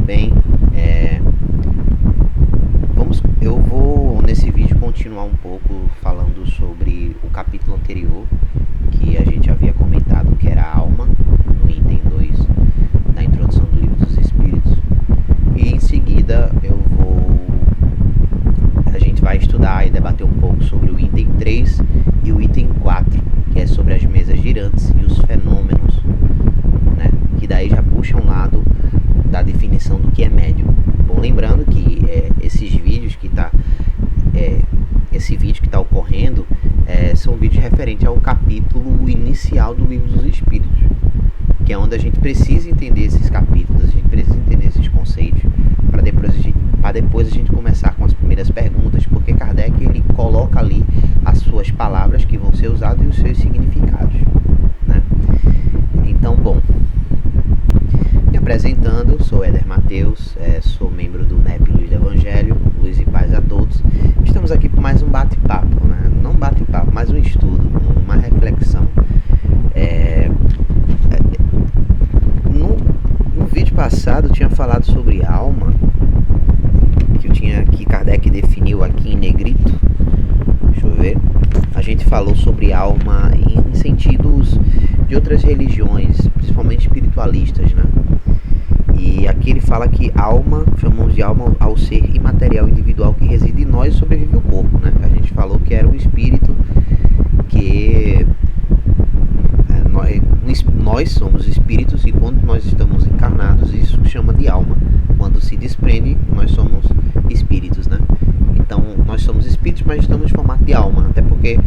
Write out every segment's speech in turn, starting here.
bem? Eu vou nesse vídeo continuar um pouco falando sobre o capítulo anterior que a gente havia comentado, que era a alma, no item 2 da introdução do Livro dos Espíritos. E em seguida a gente vai estudar e debater um pouco sobre o item 3 e o item 4, que é sobre as mesas girantes e os fenômenos, né? Que daí já puxa um lado da definição do que é médium. Bom, lembrando que esse vídeo que está ocorrendo são vídeos referentes ao capítulo inicial do Livro dos Espíritos, que é onde a gente precisa entender esses capítulos, a gente precisa entender esses conceitos, para depois a gente começar com as primeiras perguntas, porque Kardec ele coloca ali as suas palavras que vão ser usadas e os seus significados, né? Então, bom, me apresentando, sou Éder Mateus, sou membro do NEP Luz do Evangelho, Luz e Paz a todos. Estamos aqui para mais um bate-papo, né? Não bate-papo, mas um estudo, uma reflexão. No vídeo passado eu tinha falado sobre alma, que Kardec definiu aqui em negrito. Deixa eu ver. A gente falou sobre alma em sentidos de outras religiões, principalmente espiritualistas, né? E aqui ele fala que alma, chamamos de alma ao ser imaterial individual que reside em nós e sobrevive o corpo, né? A gente falou que era um espírito que nós somos espíritos e quando nós estamos encarnados isso chama de alma. Quando se desprende, nós somos espíritos, né? Então nós somos espíritos, mas estamos em formato de alma, até porque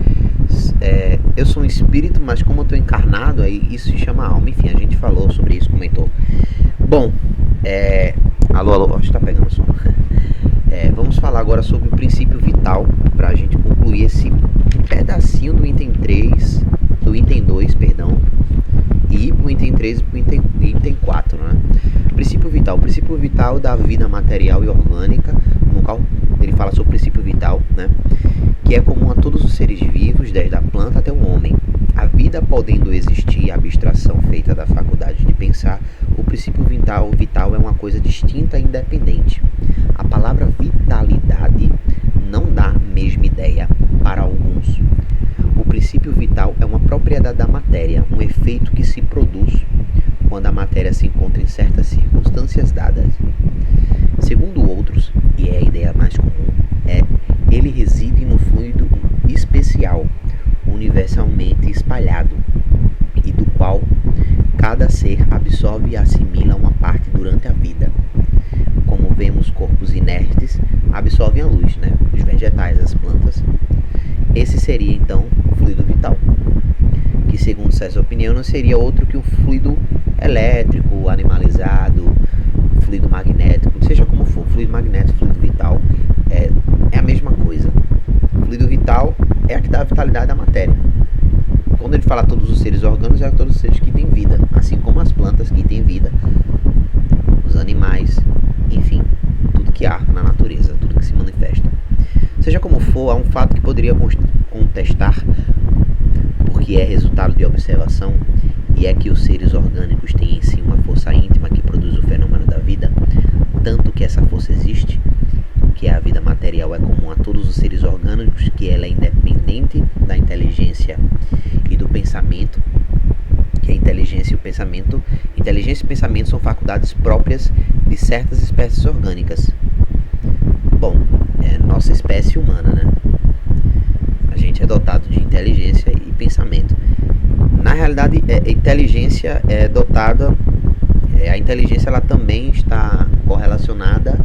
eu sou um espírito, mas como eu estou encarnado, aí isso se chama alma. Enfim, a gente falou sobre isso, comentou. Bom, alô, acho que tá pegando o som. Vamos falar agora sobre o princípio vital, para a gente concluir esse pedacinho do item 3, do item 2, perdão, e pro item 3 e pro item 4, né? Princípio vital da vida material e orgânica, no qual ele fala sobre o princípio vital, né? Que é comum a todos os seres vivos, desde a planta até o homem. A vida podendo existir, a abstração feita da faculdade de pensar, o princípio vital é uma coisa distinta e independente. A palavra vitalidade não dá a mesma ideia para alguns. O princípio vital é uma propriedade da matéria, um efeito que se produz quando a matéria se encontra em certas circunstâncias dadas. Segundo outros, e é a ideia mais comum, ele reside no fluido especial, universalmente espalhado, e do qual cada ser absorve e assimila uma parte durante a vida. Como vemos corpos inertes absorvem a luz, né? Os vegetais, as plantas. Esse seria então o fluido vital, que segundo certa opinião não seria outro que um fluido elétrico, animalizado, fluido magnético, seja como for, fluido magnético, fluido vital, é a mesma coisa. O fluido vital é a que dá a vitalidade à matéria. Quando ele fala todos os seres orgânicos, é todos os seres que têm vida, assim como as plantas que têm vida, os animais, enfim, tudo que há na natureza, tudo que se manifesta. Seja como for, há um fato que poderia contestar, porque é resultado de observação, e é que os seres orgânicos têm em si uma força íntima que produz o fenômeno da vida, tanto que essa força existe, que a vida material é comum a todos os seres orgânicos, que ela é independente da inteligência e do pensamento, que a inteligência e pensamento são faculdades próprias de certas espécies orgânicas. Bom, nossa espécie humana, né? A gente é dotado de inteligência e pensamento. Na realidade, a inteligência é dotada, a inteligência ela também está correlacionada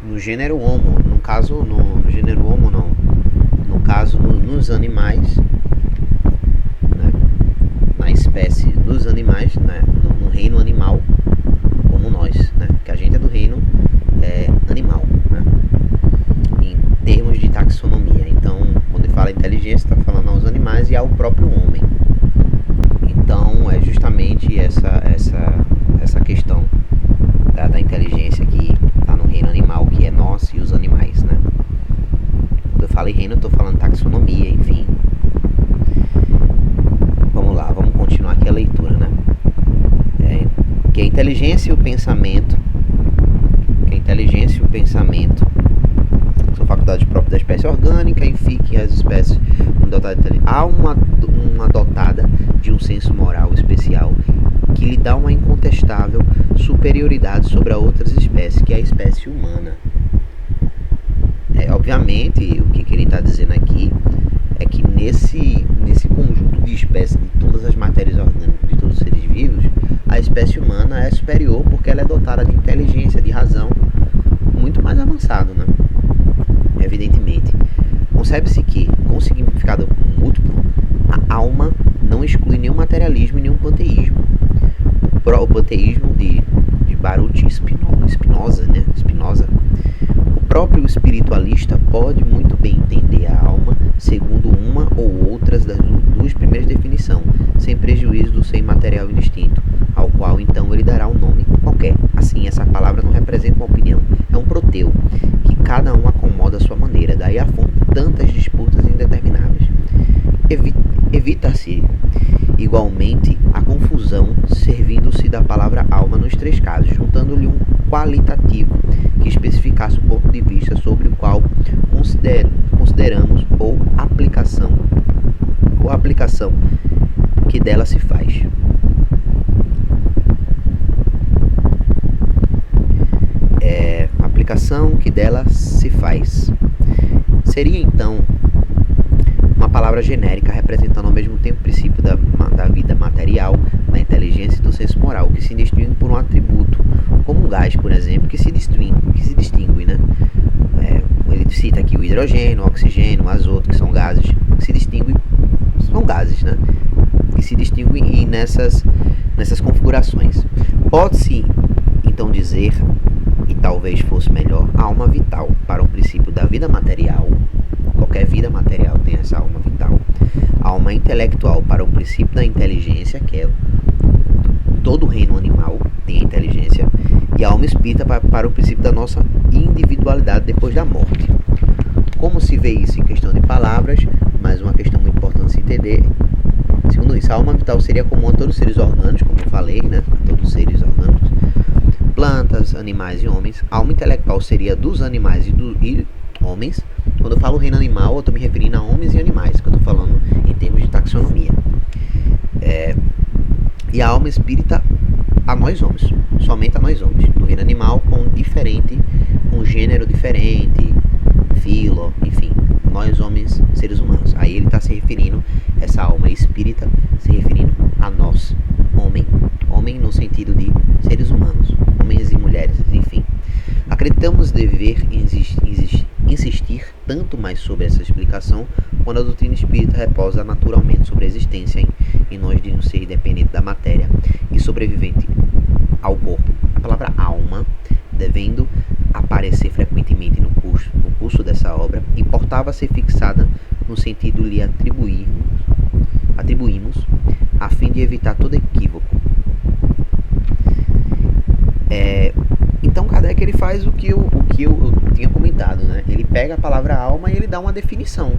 no gênero Homo, no caso no gênero Homo não, no caso nos animais, né? Na espécie dos animais, né? No reino animal, como nós, né? Que a gente é do reino animal, né? Em termos de taxonomia. Então, quando ele fala inteligência, está falando aos animais e ao próprio homem. Então, é justamente essa questão da inteligência que está no reino animal, que é nós e os animais, né? Quando eu falo em reino, eu estou falando taxonomia, enfim. Vamos lá, vamos continuar aqui a leitura, né? que a inteligência e o pensamento, são faculdades próprias da espécie orgânica, enfim, que as espécies há uma dotada de um senso moral especial que lhe dá uma incontestável superioridade sobre a outras espécies, que é a espécie humana. Obviamente, o que ele está dizendo aqui é que nesse conjunto de espécies de todas as matérias orgânicas, de todos os seres vivos, a espécie humana é superior porque ela é dotada de inteligência, de razão, muito mais avançado, né? Evidentemente. Concebe-se que, com significado múltiplo, a alma não exclui nenhum materialismo e nenhum panteísmo. O panteísmo de Baruch Spinoza, né? O próprio espiritualista pode muito bem entender a alma segundo uma ou outras das duas primeiras definições, sem prejuízo do ser imaterial indistinto, ao qual então ele dará um nome qualquer. Assim, essa palavra não representa uma opinião, é um proteu, que cada um acomoda à sua maneira, daí a fonte tantas disputas indetermináveis. Evita-se igualmente a confusão, servindo-se da palavra alma nos três casos, juntando-lhe um qualitativo que especificasse o ponto de vista sobre o qual consideramos ou aplicação que dela se faz. Seria então uma palavra genérica representando ao mesmo tempo o princípio da vida material, da inteligência e do senso moral, que se distingue por um atributo, como um gás, por exemplo, que se distingue, né? Ele cita aqui o hidrogênio, o oxigênio, o azoto, que são gases, né? Que se distinguem nessas configurações. Pode-se então dizer, e talvez fosse melhor, a alma vital para o princípio da vida material. Qualquer vida material tem essa alma vital. A alma intelectual para o princípio da inteligência, que é todo o reino animal tem a inteligência, e a alma espírita para o princípio da nossa individualidade depois da morte. Como se vê isso em questão de palavras, mas uma questão muito importante se entender. Segundo isso, a alma vital seria comum a todos os seres orgânicos, como eu falei, né? A todos os seres orgânicos, plantas, animais e homens. A alma intelectual seria dos animais e homens. Quando eu falo reino animal, eu estou me referindo a homens e animais, que eu estou falando em termos de taxonomia. E a alma espírita a nós homens, somente a nós homens. No reino animal, com gênero diferente, filo, enfim, nós homens, seres humanos. Aí ele está se referindo, essa alma espírita, se referindo a nós, homem no sentido de seres humanos, homens e mulheres, enfim. Acreditamos dever insistir tanto mais sobre essa explicação quando a doutrina espírita reposa naturalmente sobre a existência em nós de um ser independente da matéria e sobrevivente ao corpo. A palavra alma, devendo aparecer frequentemente no curso dessa obra, importava ser fixada no sentido lhe atribuímos, a fim de evitar todo equívoco. Então Kardec ele faz o que eu tinha comentado, né? Ele pega a palavra alma e ele dá uma definição.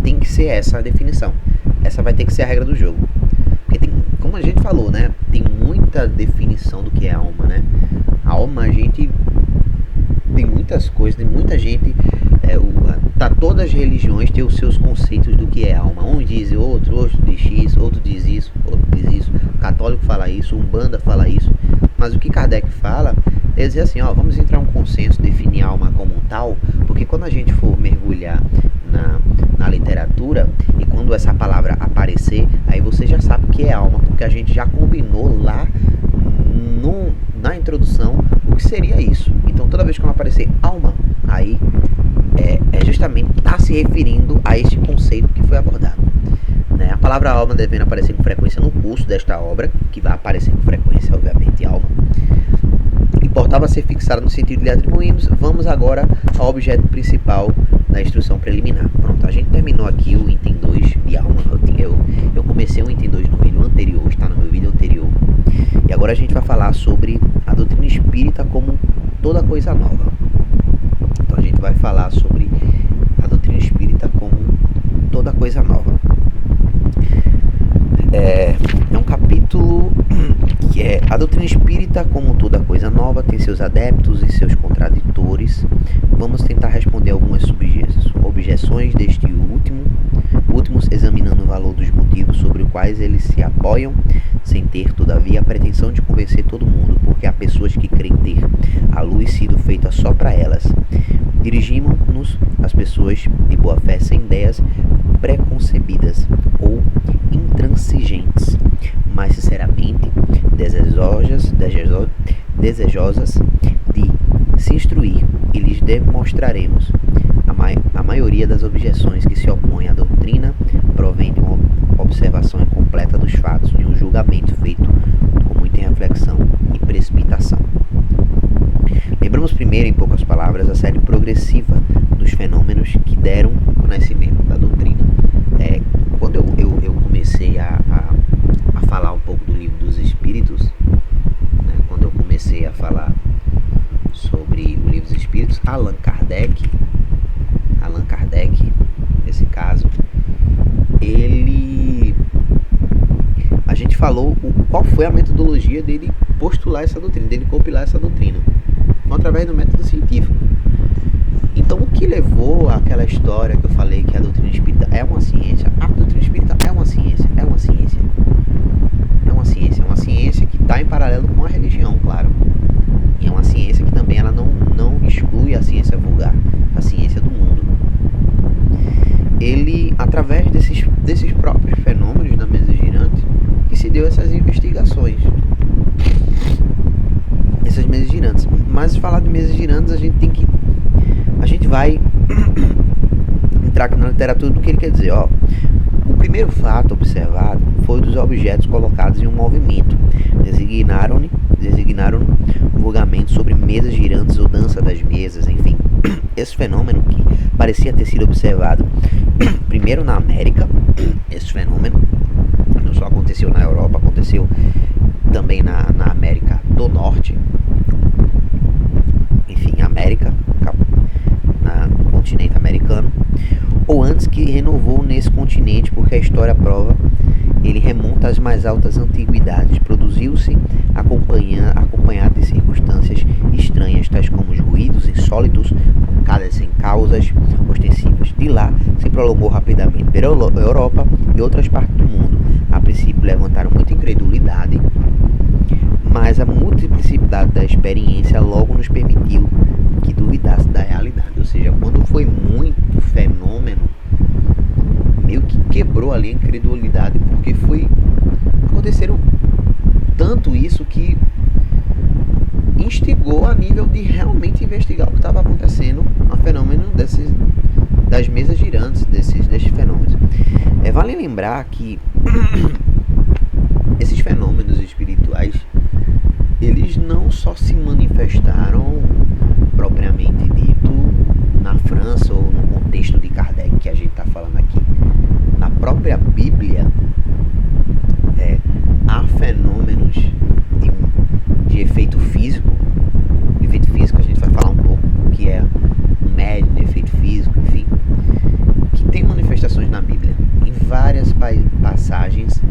Tem que ser essa a definição. Essa vai ter que ser a regra do jogo. Porque como a gente falou, né? Tem muita definição do que é alma, né? A alma, a gente tem muitas coisas, tem muita gente. Todas as religiões têm os seus conceitos do que é alma. Um diz outro diz X, outro diz isso, o católico fala isso, o Umbanda fala isso. Mas o que Kardec fala é dizer assim, vamos entrar em um consenso, definir alma como tal, porque quando a gente for mergulhar na literatura, e quando essa palavra aparecer, aí você já sabe o que é alma, porque a gente já combinou lá na introdução o que seria isso. Então toda vez que aparecer alma, aí justamente está se referindo a este conceito que foi abordado. A palavra alma devendo aparecer com frequência no curso desta obra, que vai aparecer com frequência, obviamente, alma. Importava ser fixada no sentido de atribuirmos. Vamos agora ao objeto principal da instrução preliminar. Pronto, a gente terminou aqui o item 2 de alma. Eu comecei o item 2 no vídeo anterior, está no meu vídeo anterior. E agora a gente vai falar sobre a doutrina espírita como toda coisa nova. Então a gente vai falar sobre a doutrina espírita como toda coisa nova. É um capítulo que A doutrina espírita, como toda coisa nova, tem seus adeptos e seus contraditores. Vamos tentar responder algumas objeções deste últimos, examinando o valor dos motivos sobre os quais eles se apoiam, sem ter, todavia, a pretensão de convencer todo mundo, porque há pessoas que creem ter a luz sido feita só para elas. Dirigimos-nos às pessoas de boa fé sem ideias preconcebidas ou intransigentes, mas sinceramente desejosas de se instruir, e lhes demonstraremos a maioria das objeções que se opõem à doutrina provém de uma observação incompleta dos fatos, de um julgamento feito com muita reflexão e precipitação. Lembramos primeiro, em poucas palavras, a série progressiva dos fenômenos que deram o nascimento da doutrina. Quando eu comecei a falar um pouco do Livro dos Espíritos, né, quando eu comecei a falar sobre o Livro dos Espíritos, Allan Kardec, nesse caso, a gente falou qual foi a metodologia dele postular essa doutrina, dele compilar essa doutrina. Foi através do método científico. Então, o que levou àquela história que eu falei que a doutrina espírita é uma ciência? A doutrina espírita é uma ciência. É uma ciência que está em paralelo com a religião, claro. E é uma ciência que também ela não exclui a ciência vulgar, a ciência do mundo. Ele, através desses próprios fenômenos da mesa girante, que se deu essas investigações. Essas mesas girantes. Mas falar de mesas girantes, a gente vai entrar aqui na literatura do que ele quer dizer. O primeiro fato observado foi dos objetos colocados em um movimento. Designaram vulgarmente sobre mesas girantes ou dança das mesas, enfim. Esse fenômeno que parecia ter sido observado primeiro na América, esse fenômeno não só aconteceu na Europa, aconteceu também na América do Norte, enfim, América, no continente americano, ou antes que renovou nesse continente, porque a história prova, ele remonta às mais altas antiguidades, produziu-se acompanhado de circunstâncias estranhas, tais como os ruídos insólitos, provocadas sem causas ostensivas. De lá, se prolongou rapidamente pela Europa e outras partes do mundo. A princípio levantaram muita incredulidade, mas a multiplicidade da experiência logo nos permitiu que duvidasse da realidade. Ou seja, quando foi muito fenômeno, meio que quebrou ali a incredulidade, porque aconteceram tanto isso que instigou a nível de realmente investigar o que estava acontecendo no fenômeno das mesas girantes, desses fenômenos. Vale lembrar que esses fenômenos espirituais, eles não só se manifestaram propriamente dito na França ou no contexto de Kardec que a gente está falando aqui. Na própria Bíblia, há fenômenos de efeito físico. Efeito físico a gente vai falar um pouco, que é um médium, efeito físico, enfim, que tem manifestações na Bíblia. Em várias passagens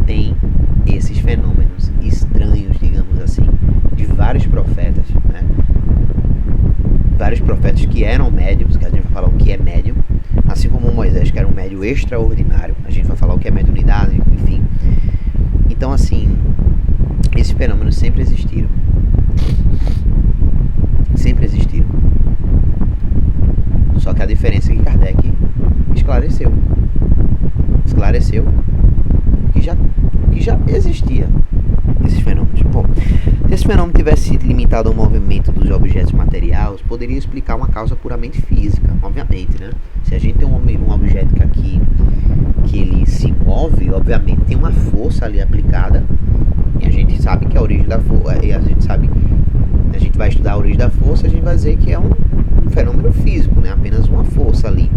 tem esses fenômenos estranhos, digamos assim, de vários profetas, né? Vários profetas que eram médiums, que a gente vai falar o que é médium, assim como Moisés, que era um médium extraordinário, a gente vai falar o que é mediunidade, enfim. Então, assim, esses fenômenos sempre existiram. Sempre existiram. Só que a diferença é que Kardec esclareceu que já existia esses fenômenos. Bom, se esse fenômeno tivesse sido limitado ao movimento dos objetos materiais, poderia explicar uma causa puramente física, obviamente, né? Se a gente tem um objeto que ele se move, obviamente tem uma força ali aplicada, e a gente sabe que a origem da força, e a gente vai estudar a origem da força, a gente vai dizer que é um fenômeno físico, né? Apenas uma força ali.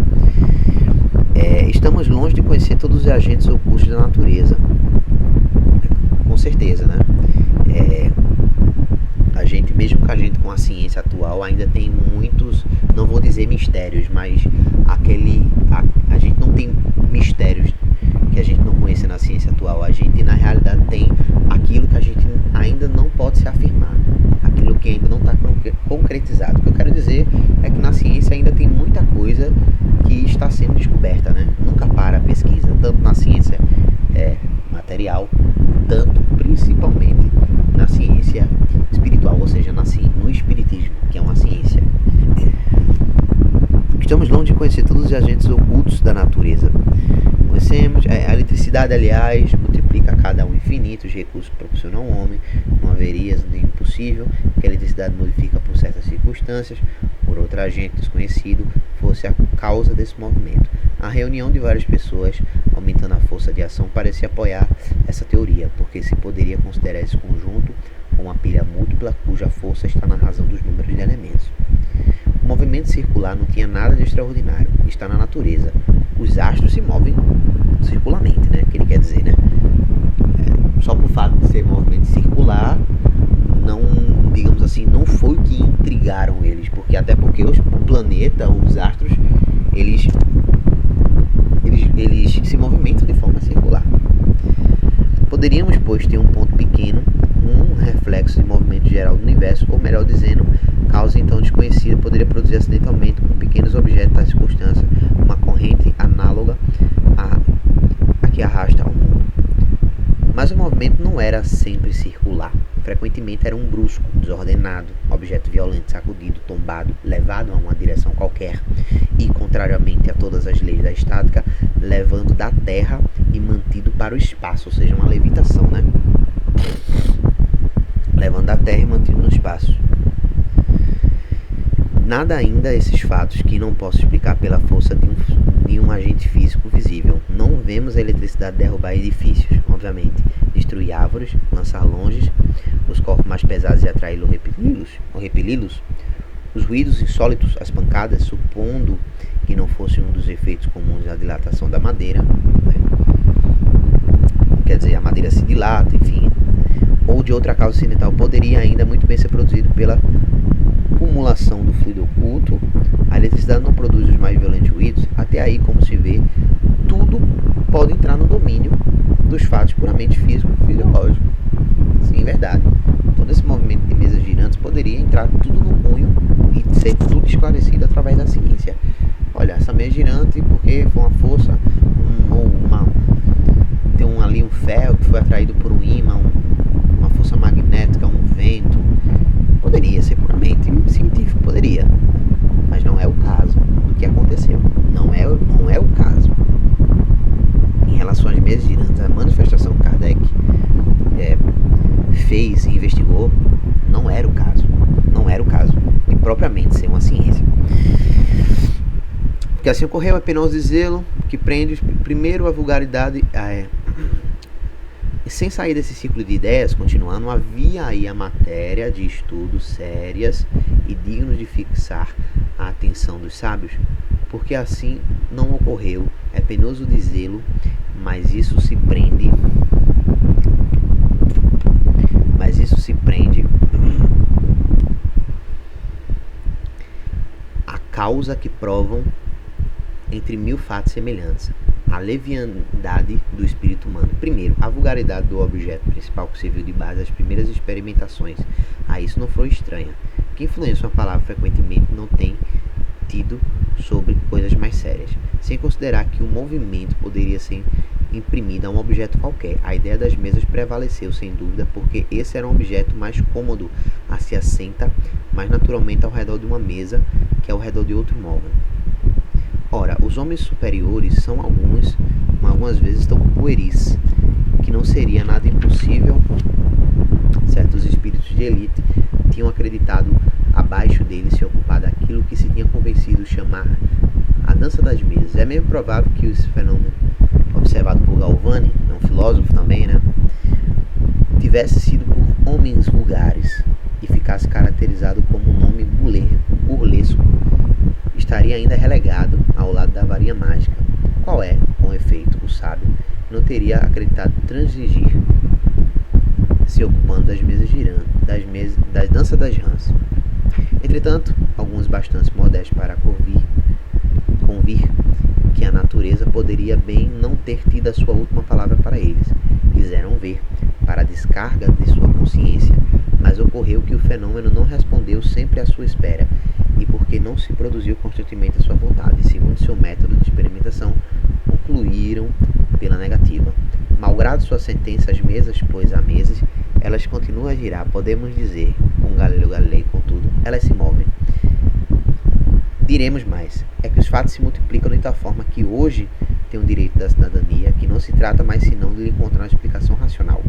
Estamos longe de conhecer todos os agentes ocultos da natureza, com certeza, né? Mesmo que a gente com a ciência atual ainda tem muitos, não vou dizer mistérios, mas a gente não tem mistérios que a gente não conhece na ciência atual. A gente na realidade tem aquilo que a gente concretizado. O que eu quero dizer é que na ciência ainda tem muita coisa que está sendo descoberta, né? Nunca para a pesquisa, tanto na ciência material, tanto principalmente na ciência espiritual, ou seja, no espiritismo, que é uma ciência. Estamos longe de conhecer todos os agentes ocultos da natureza. Conhecemos a eletricidade, aliás, multiplica a cada um infinito os recursos que proporciona ao homem. Não haveria de impossível que a eletricidade modifica por certas circunstâncias, por outro agente desconhecido, fosse a causa desse movimento. A reunião de várias pessoas, aumentando a força de ação, parecia apoiar essa teoria, porque se poderia considerar esse conjunto como uma pilha múltipla cuja força está na razão dos números de elementos. O movimento circular não tinha nada de extraordinário, está na natureza. Os astros se movem circularmente, né? Que ele quer dizer, né? Só por fato de ser movimento circular, não, digamos assim, não foi o que intrigaram eles, porque até porque o planeta, os astros, eles se movimentam de forma circular. Poderíamos, pois, ter um ponto pequeno, um reflexo de movimento geral do universo, ou melhor dizendo, causa então desconhecida poderia produzir acidentalmente com pequenos objetos da circunstância uma corrente análoga a que arrasta ao mundo. Mas o movimento não era sempre circular. Frequentemente era um brusco, desordenado, objeto violento, sacudido, tombado, levado a uma direção qualquer e, contrariamente a todas as leis da estática, levando da terra e mantido para o espaço, ou seja, uma levitação, né? Levando da terra e mantido no espaço. Nada ainda esses fatos que não posso explicar pela força de um agente físico visível. Não vemos a eletricidade derrubar edifícios, obviamente, destruir árvores, lançar longe os corpos mais pesados e atraí-los ou repeli-los. Os ruídos insólitos, as pancadas, supondo que não fosse um dos efeitos comuns da dilatação da madeira, né? Quer dizer, a madeira se dilata, enfim, ou de outra causa acidental, poderia ainda muito bem ser produzido pela acumulação do fluido oculto. A eletricidade não produz os mais violentos ruídos. Até aí, como se vê, tudo pode entrar no domínio dos fatos puramente físico-fisiológicos. Sim, verdade. Todo esse movimento de mesas girantes poderia entrar tudo no cunho e ser tudo esclarecido através da ciência. Olha, essa mesa girante, porque foi uma força, tem ali um ferro que foi atraído por um ímã, uma força magnética, um vento. Poderia ser puramente científico, poderia, mas não é o caso do que aconteceu. Não é o caso. Em relação às mesas girantes, a manifestação que Kardec fez e investigou, não era o caso. Não era o caso de propriamente ser uma ciência. Porque assim ocorreu, é penoso dizê-lo, que prende primeiro a vulgaridade. Sem sair desse ciclo de ideias, continuando, havia aí a matéria de estudos sérias e dignos de fixar a atenção dos sábios, porque assim não ocorreu, é penoso dizê-lo, mas isso se prende a causa que provam entre mil fatos semelhantes. A leviandade do espírito humano. Primeiro, a vulgaridade do objeto principal que serviu de base às primeiras experimentações. A isso não foi estranha. Que influência uma palavra frequentemente não tem tido sobre coisas mais sérias. Sem considerar que o movimento poderia ser imprimido a um objeto qualquer. A ideia das mesas prevaleceu, sem dúvida, porque esse era um objeto mais cômodo a se assenta mais naturalmente ao redor de uma mesa que ao redor de outro móvel. Ora, os homens superiores são algumas vezes tão pueris, que não seria nada impossível. Certos espíritos de elite tinham acreditado abaixo deles se ocupar daquilo que se tinha convencido chamar a dança das mesas. É mesmo provável que esse fenômeno, observado por Galvani, um filósofo também, né, tivesse sido por homens vulgares e ficasse caracterizado como um nome burlesco, estaria ainda relegado ao lado da varinha mágica. Qual é, com efeito, o sábio não teria acreditado transigir se ocupando das mesas girantes, das danças das rãs. Entretanto, alguns bastante modestos para convir que a natureza poderia bem não ter tido a sua última palavra para eles, quiseram ver, para a descarga de sua consciência, mas ocorreu que o fenômeno não respondeu sempre à sua espera, e porque não se produziu constantemente à sua vontade, segundo seu método de experimentação, concluíram pela negativa. Malgrado sua sentença às mesas, pois há meses, elas continuam a girar, podemos dizer, com Galileu Galilei, contudo, elas se movem. Diremos mais, é que os fatos se multiplicam de tal forma que hoje tem o direito da cidadania, que não se trata mais senão de encontrar uma explicação racional.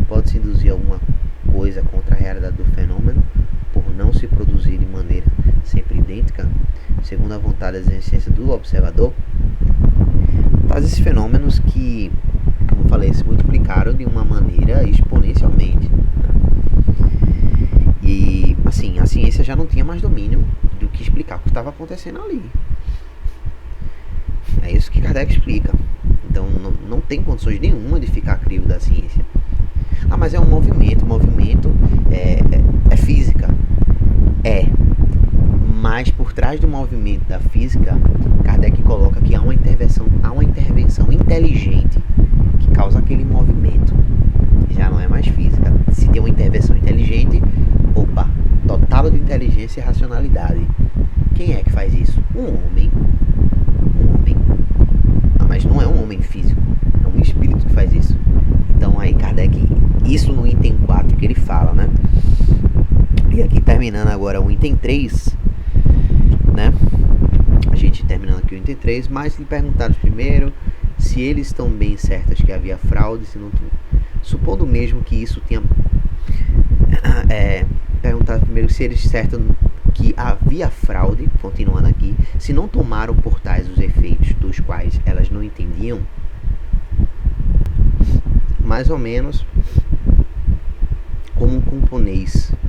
Pode-se induzir alguma coisa contra a realidade do fenômeno, por não se produzir de maneira sempre idêntica, segundo a vontade da existência do observador. Faz esses fenômenos que, como eu falei, se multiplicaram de uma maneira exponencialmente. E assim, a ciência já não tinha mais domínio do que explicar o que estava acontecendo ali. É isso que Kardec explica. Então não tem condições nenhuma de ficar crivo da ciência. Ah, mas é um movimento. Movimento é física. É. Mas por trás do movimento da física, Kardec coloca que há uma intervenção inteligente que causa aquele movimento. Já não é mais física. Se tem uma intervenção inteligente, opa, dotado de inteligência e racionalidade. Quem é que faz isso? Um homem. Ah, mas não é um homem físico, é um espírito que faz isso. Então aí Kardec, isso no item 4 que ele fala, né? E aqui terminando agora o item 3, né? A gente terminando aqui o item 3, mas lhe perguntaram primeiro se eles estão bem certas que havia fraude, se não. Supondo mesmo que isso tenha. Perguntaram primeiro se eles certam que havia fraude, continuando aqui, se não tomaram por tais os efeitos dos quais elas não entendiam, mais ou menos como um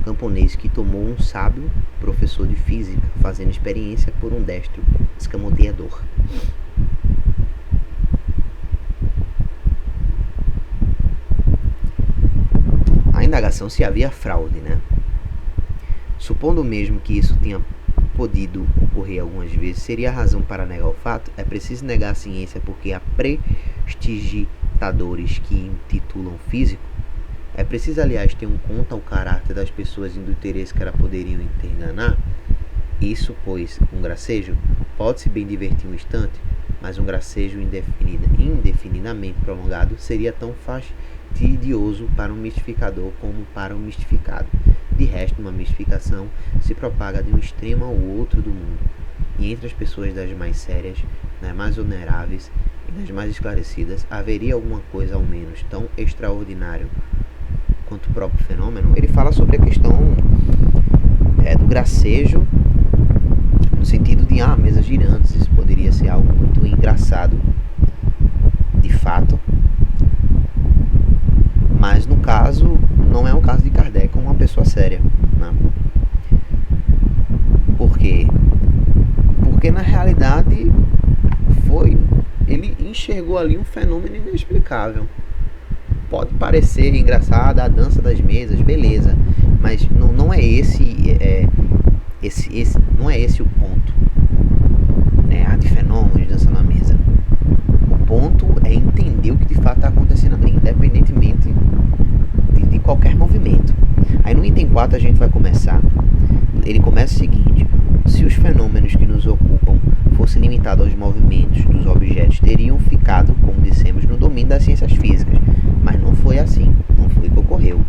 camponês que tomou um sábio professor de física, fazendo experiência por um destro escamoteador. A indagação se havia fraude, né? Supondo mesmo que isso tenha podido ocorrer algumas vezes, seria a razão para negar o fato? É preciso negar a ciência porque há prestidigitadores que intitulam físico? É preciso, aliás, ter em conta o caráter das pessoas e do interesse que elas poderiam enganar? Isso, pois, um gracejo pode-se bem divertir um instante, mas um gracejo indefinidamente prolongado seria tão fastidioso para um mistificador como para um mistificado. De resto, uma mistificação se propaga de um extremo ao outro do mundo, e entre as pessoas das mais sérias, das mais vulneráveis e das mais esclarecidas, haveria alguma coisa ao menos tão extraordinário quanto o próprio fenômeno. Ele fala sobre a questão do gracejo, no sentido de mesas girantes. Isso poderia ser algo muito engraçado, de fato, mas no caso, não é um caso de Kardec como uma pessoa séria, né? Por quê? Porque na realidade ele enxergou ali um fenômeno inexplicável. Pode parecer engraçada a dança das mesas, beleza, mas não é não é esse o ponto, né? De fenômenos de dança na mesa. O ponto é entender o que de fato está acontecendo ali, independentemente de qualquer movimento. Aí no item 4 a gente vai começar. Ele começa o seguinte: se os fenômenos que nos ocupam fossem limitados aos movimentos dos objetos, teriam ficado, como dissemos, no domínio das ciências físicas. Mas não foi assim, não foi o que ocorreu.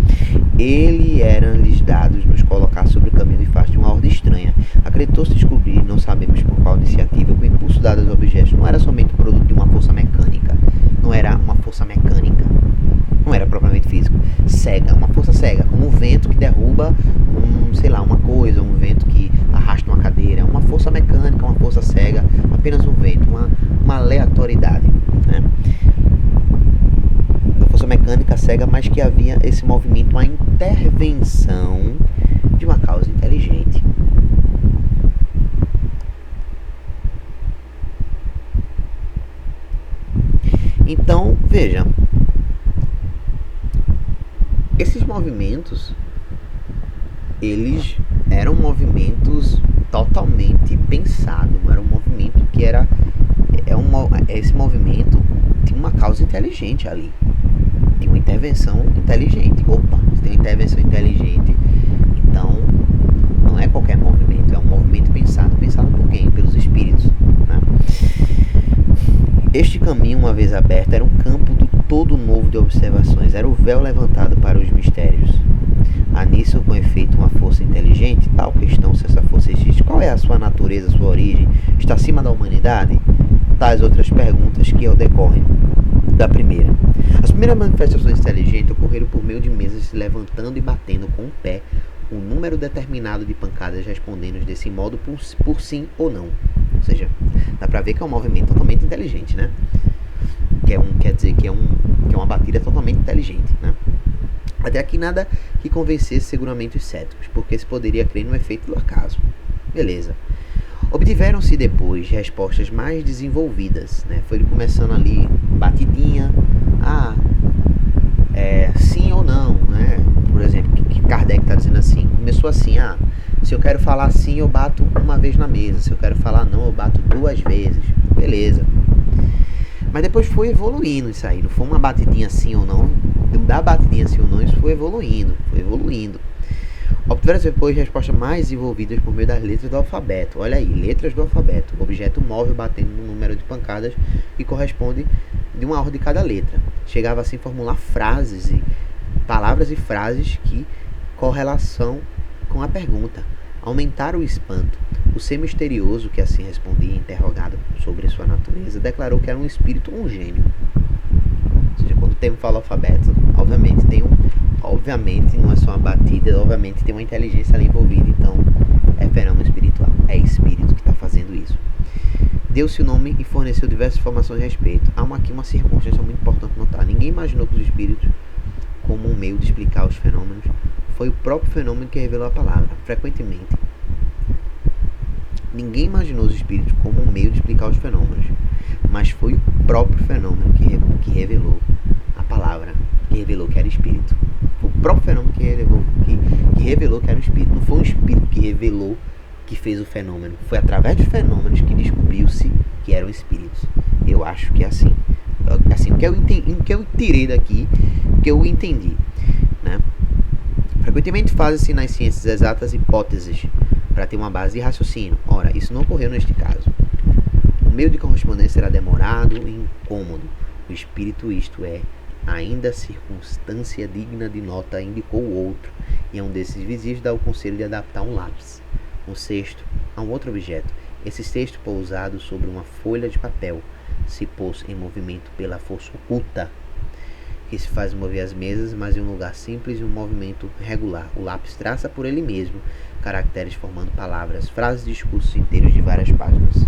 Ele eram-lhes dados nos colocar sobre o caminho de face de uma ordem estranha. Acreditou-se descobrir, não sabemos por qual iniciativa, que o impulso dado aos objetos não era somente o produto de uma força mecânica, não era uma força mecânica, não era propriamente físico, cega, uma força cega, como um vento que derruba uma coisa, um vento que arrasta uma cadeira, uma força mecânica, uma força cega, apenas um vento, uma aleatoriedade, né? Uma força mecânica cega, mas que havia esse movimento, uma intervenção de uma causa inteligente. Então, veja, esses movimentos, eles eram movimentos totalmente pensados, era um movimento que esse movimento tinha uma causa inteligente ali. tem uma intervenção inteligente. Opa, se tem uma intervenção inteligente, então não é qualquer movimento, é um movimento pensado por quem? Pelos espíritos, né? Este caminho, uma vez aberto, era um campo do todo novo de observações, era o véu levantado para os mistérios. Há nisso, com efeito, uma força inteligente? Tal questão, se essa força existe, qual é a sua natureza, sua origem? Está acima da humanidade? Tais outras perguntas que decorrem da primeira. As primeiras manifestações inteligentes ocorreram por meio de mesas se levantando e batendo com o pé um número determinado de pancadas, respondendo desse modo por sim ou não. Ou seja, dá pra ver que é um movimento totalmente inteligente, né? Quer dizer que é uma batida totalmente inteligente, né? Até aqui nada que convencesse seguramente os céticos, porque se poderia crer no efeito do acaso. Beleza. Obtiveram-se depois respostas mais desenvolvidas, né? Foi ele começando ali, batidinha, sim ou não, né? Por exemplo, que Kardec está dizendo assim, começou assim, se eu quero falar sim, eu bato uma vez na mesa, se eu quero falar não, eu bato 2 vezes, beleza. Mas depois foi evoluindo isso aí, não foi uma batidinha sim ou não, da batidinha sim ou não, isso foi evoluindo. Obtiveram depois respostas mais desenvolvidas por meio das letras do alfabeto. Olha aí, letras do alfabeto, objeto móvel batendo no número de pancadas que corresponde de uma ordem de cada letra. Chegava assim a formular frases e palavras e frases que correlação com a pergunta. Aumentar o espanto. O ser misterioso, que assim respondia, interrogado sobre sua natureza, declarou que era um espírito ou um gênio. Ou seja, quando o termo fala alfabeto, obviamente não é só uma batida, obviamente tem uma inteligência ali envolvida, então é fenômeno espiritual, é espírito que está fazendo isso. Deu-se o nome e forneceu diversas informações a respeito. Há aqui uma circunstância muito importante notar. Ninguém imaginou que os espíritos, como um meio de explicar os fenômenos, foi o próprio fenômeno que revelou a palavra. Frequentemente, ninguém imaginou os espíritos como um meio de explicar os fenômenos, mas foi o próprio fenômeno que revelou a palavra, que revelou que era espírito. Foi o próprio fenômeno que revelou que era um espírito. Não foi um espírito que revelou, que fez o fenômeno. Foi através dos fenômenos que descobriu-se que eram espíritos. Eu acho que é assim. Assim, o que eu tirei daqui, que eu entendi, né? Frequentemente fazem-se nas ciências exatas hipóteses para ter uma base de raciocínio. Ora, isso não ocorreu neste caso. O meio de correspondência era demorado e incômodo. O espírito, isto é, ainda circunstância digna de nota, indicou o outro, e a um desses vizinhos dá o conselho de adaptar um lápis, um cesto, a um outro objeto. Esse cesto, pousado sobre uma folha de papel, se pôs em movimento pela força oculta que se faz mover as mesas, mas em um lugar simples e um movimento regular. O lápis traça por ele mesmo caracteres formando palavras, frases e discursos inteiros de várias páginas.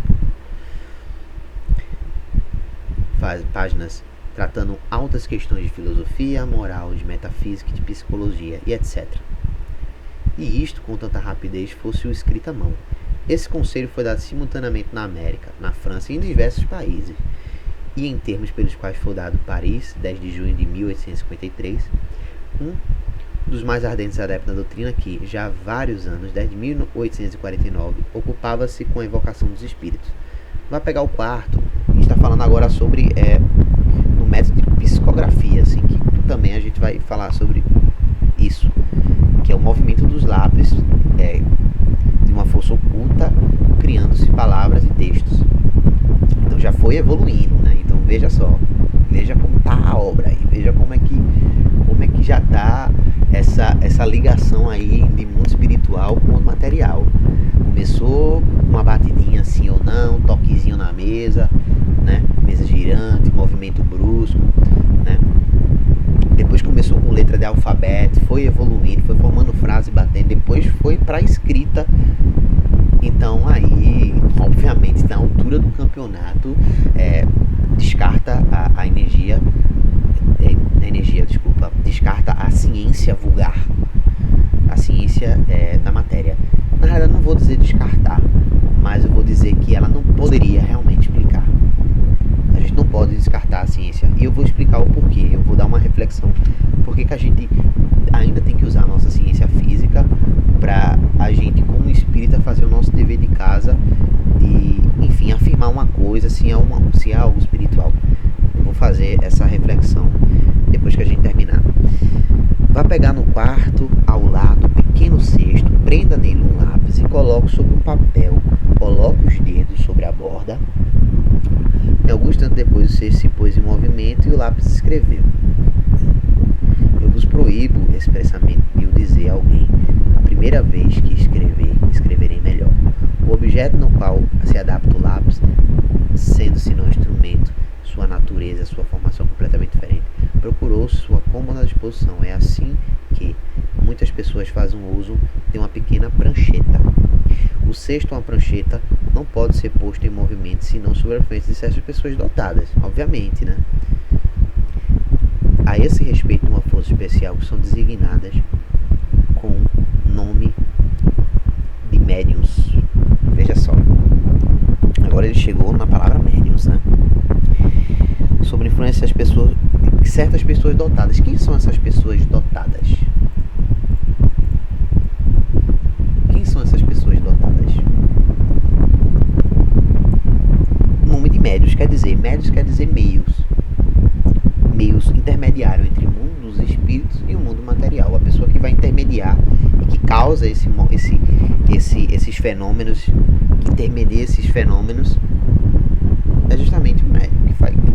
Páginas tratando altas questões de filosofia, moral, de metafísica, de psicologia e etc. E isto com tanta rapidez fosse o escrito à mão. Esse conselho foi dado simultaneamente na América, na França e em diversos países, e em termos pelos quais foi dado Paris, 10 de junho de 1853, um dos mais ardentes adeptos da doutrina que, já há vários anos, desde 1849, ocupava-se com a evocação dos espíritos. Vai pegar o quarto, e está falando agora sobre o método de psicografia, assim, que também a gente vai falar sobre isso, que é o movimento dos lápis de uma força oculta, criando-se palavras e textos. Então já foi evoluindo, né? Então veja só, veja como está a obra aí, veja como é que já está essa ligação aí de mundo espiritual com o material. Começou uma batidinha assim ou não, toquezinho na mesa, né? Mesa girante, movimento brusco, né? Depois começou com letra de alfabeto, foi evoluindo, foi formando frase batendo, depois foi para escrita. Então aí, obviamente, na altura do campeonato, descarta a energia, descarta a ciência vulgar, a ciência da matéria. Na realidade, não vou dizer descartar, mas eu vou dizer que ela não poderia realmente explicar. A gente não pode descartar a ciência, e eu vou explicar o porquê, eu vou dar uma reflexão, porque que a gente ainda tem que usar a nossa ciência física para a gente, como espírita, fazer o nosso dever de casa de, enfim, afirmar uma coisa, se é algo espiritual. Eu vou fazer essa reflexão depois depois que a gente terminar. Vá pegar no quarto, ao lado, um pequeno cesto, prenda nele um lápis e coloque sobre um papel. Coloque os dedos sobre a borda. Em algum instante depois o cesto se pôs em movimento e o lápis escreveu. Eu vos proíbo expressamente de o dizer a alguém. A primeira vez que escreverei melhor. O objeto no qual se adapta o lápis, sendo-se não instrumento, sua natureza, sua formação completamente diferente, procurou sua cômoda disposição. É assim que muitas pessoas fazem uso de uma pequena prancheta. O cesto, uma prancheta, não pode ser posto em movimento senão sob a frente de certas pessoas dotadas, obviamente, né? A esse respeito, uma força especial que são designadas com nome de médiuns. Veja só. Agora ele chegou na palavra médiuns, né? Sobre a influência das pessoas, de certas pessoas dotadas. Quem são essas pessoas dotadas? Quem são essas pessoas dotadas? O nome de médios quer dizer meios. Meios intermediários entre o mundo dos espíritos e o mundo material. A pessoa que vai intermediar e que causa esses fenômenos, que intermedia esses fenômenos, é justamente o médium.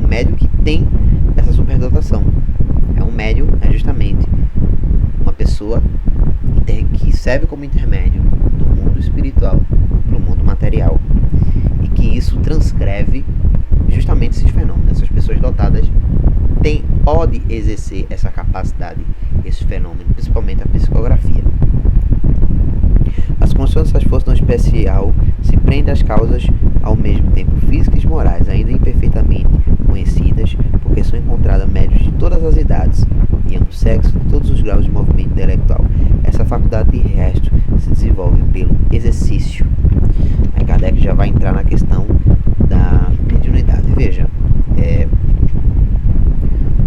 O médium que tem essa superdotação. Um médium é justamente uma pessoa que serve como intermédio do mundo espiritual para o mundo material. E que isso transcreve justamente esses fenômenos. Essas pessoas dotadas pode exercer essa capacidade, esse fenômeno, principalmente a psicografia. As condições dessas forças não especial se prendem às causas ao mesmo tempo físicas e morais, ainda imperfeitamente conhecidas, porque são encontradas médios de todas as idades, de ambos sexos, de todos os graus de movimento intelectual. Essa faculdade, de resto, se desenvolve pelo exercício. Aí Kardec já vai entrar na questão da mediunidade. Veja,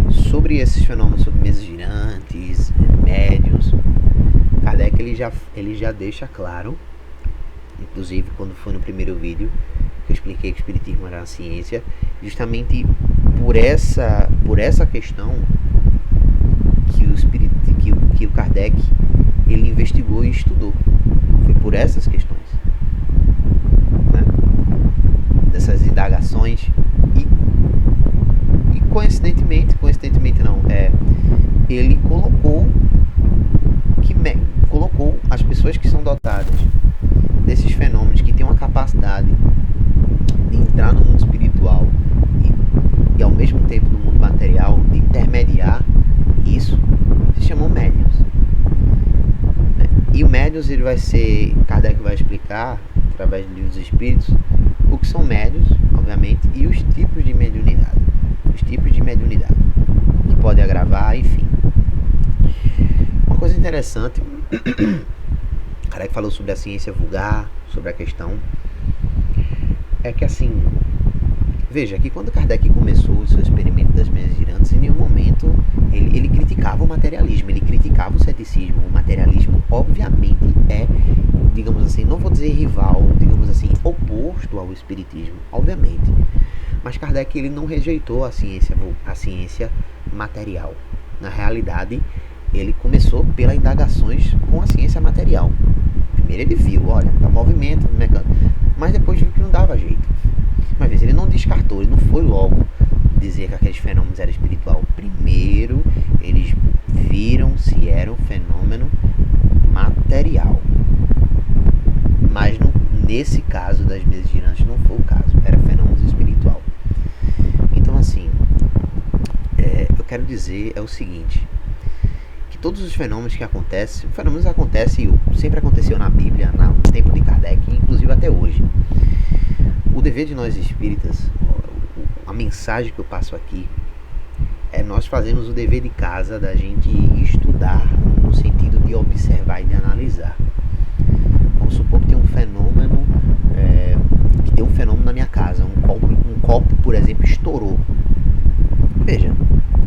sobre esses fenômenos, sobre mesas girantes, médiuns, Kardec ele já deixa claro, inclusive quando foi no primeiro vídeo que eu expliquei que o espiritismo era a ciência, justamente por essa questão que o Kardec ele investigou e estudou. Foi por essas questões, né? Dessas indagações e coincidentemente não, ele colocou as pessoas que são dotadas desses fenômenos, que têm uma capacidade de entrar no mundo espiritual e ao mesmo tempo no mundo material, de intermediar isso, se chamam médiuns. E o médiuns, ele vai ser, Kardec vai explicar através do livro dos Espíritos o que são médiuns, obviamente, e os tipos de mediunidade, que pode agravar, enfim. Uma coisa interessante, Kardec falou sobre a ciência vulgar, sobre a questão, é que assim, veja que quando Kardec começou o seu experimento das mesas girantes, em nenhum momento ele criticava o materialismo, ele criticava o ceticismo. O materialismo, obviamente, é, digamos assim, não vou dizer rival, digamos assim, oposto ao espiritismo, obviamente. Mas Kardec ele não rejeitou a ciência material. Na realidade, ele começou pelas indagações com a ciência material. Primeiro ele viu, olha, tá movimento, mecânico, mas depois viu que não dava jeito. Mas ele não descartou, ele não foi logo dizer que aqueles fenômenos eram espiritual. Primeiro eles viram se era um fenômeno material. Mas nesse caso das mesas girantes não foi o caso, era fenômeno espiritual. Então assim, eu quero dizer o seguinte, que todos os fenômenos que acontecem, sempre aconteceu na Bíblia, no tempo de Kardec, inclusive até hoje. O dever de nós espíritas, a mensagem que eu passo aqui, é nós fazermos o dever de casa da gente estudar no sentido de observar e de analisar. Vamos supor que tem um fenômeno, na minha casa, um copo, por exemplo, estourou. Veja,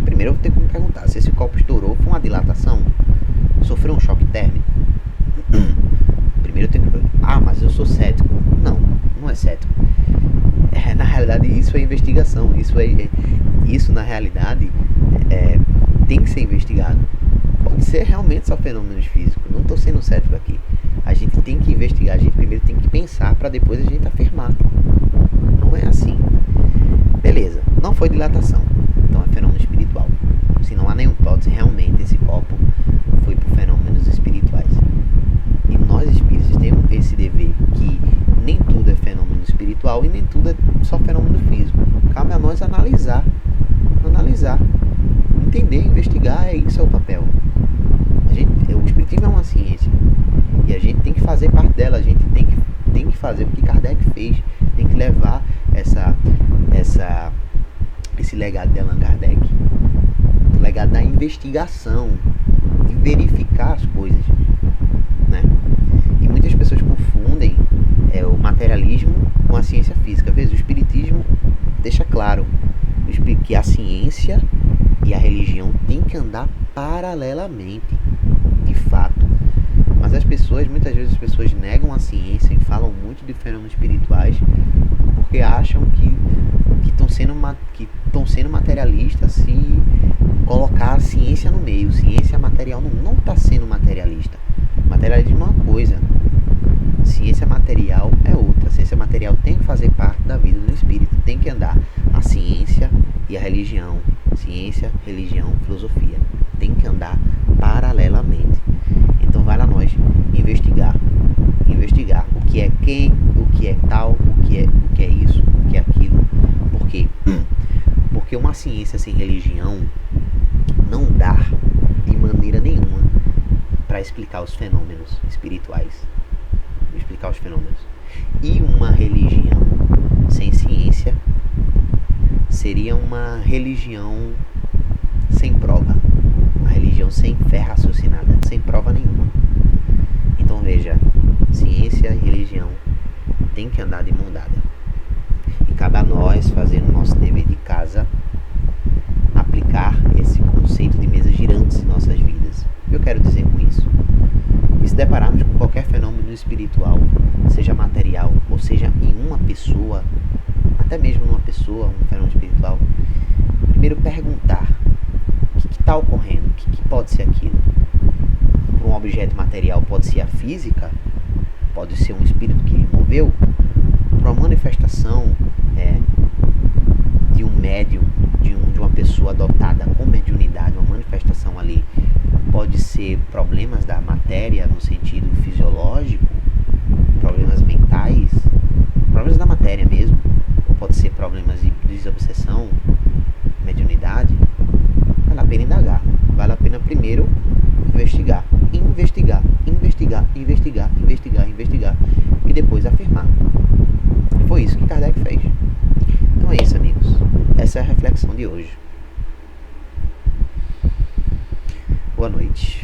primeiro eu vou ter que me perguntar se esse copo estourou, foi uma dilatação? Sofreu um choque térmico? Primeiro eu tenho que perguntar, mas eu sou cético. Não é cético. Na realidade isso é investigação, isso na realidade tem que ser investigado. Pode ser realmente só fenômenos físicos, não estou sendo cético aqui. A gente tem que investigar, a gente primeiro tem que pensar para depois a gente afirmar. Não é assim. Beleza, não foi dilatação, então é fenômeno espiritual. Se não há nenhuma hipótese, realmente esse copo foi por fenômenos espirituais. E nós espíritos temos esse dever que nem tudo é fenômeno espiritual e nem tudo é só fenômeno físico. Cabe a nós analisar, entender, investigar, isso é o papel. O espiritismo é uma ciência e a gente tem que fazer parte dela, a gente tem que fazer o que Kardec fez, tem que levar esse legado de Allan Kardec, o legado da investigação, de verificar as coisas, né? E muitas pessoas confundem o materialismo com a ciência física. Às vezes o espiritismo deixa claro que a ciência e a religião têm que andar paralelamente, de fato. Mas muitas vezes as pessoas negam a ciência e falam muito de fenômenos espirituais porque acham que estão sendo materialistas se colocar a ciência no meio. Ciência material não está sendo materialista. Materialismo é uma coisa, ciência material é outra. A ciência material tem que fazer parte da vida do espírito, tem que andar a ciência e a religião. Ciência, religião, filosofia tem que andar paralelamente. Então vai lá nós investigar o que é quem, o que é tal, o que é isso, o que é aquilo. Por quê? Porque uma ciência sem religião não dá de maneira nenhuma para explicar os fenômenos espirituais, explicar os fenômenos. E uma religião sem ciência seria uma religião sem prova, uma religião sem fé raciocinada, sem prova nenhuma. Então veja, ciência e religião tem que andar de mão dada. E cabe a nós fazer o nosso dever de casa, aplicar esse conceito de mesas girantes em nossas vidas. O que eu quero dizer com isso? E se depararmos com qualquer fenômeno espiritual, seja material ou seja em uma pessoa, até mesmo numa pessoa, um fenômeno espiritual, primeiro perguntar o que está ocorrendo, o que pode ser aquilo. Para um objeto material pode ser a física, pode ser um espírito que removeu. Para uma manifestação de um médium, de uma pessoa dotada com mediunidade, uma manifestação ali, pode ser problemas da matéria no sentido fisiológico, problemas mentais, problemas da matéria mesmo, ou pode ser problemas de desobsessão, mediunidade. Vale a pena indagar, vale a pena primeiro investigar e depois afirmar. Foi isso que Kardec fez. Então é isso, amigos. Essa é a reflexão de hoje. Boa noite.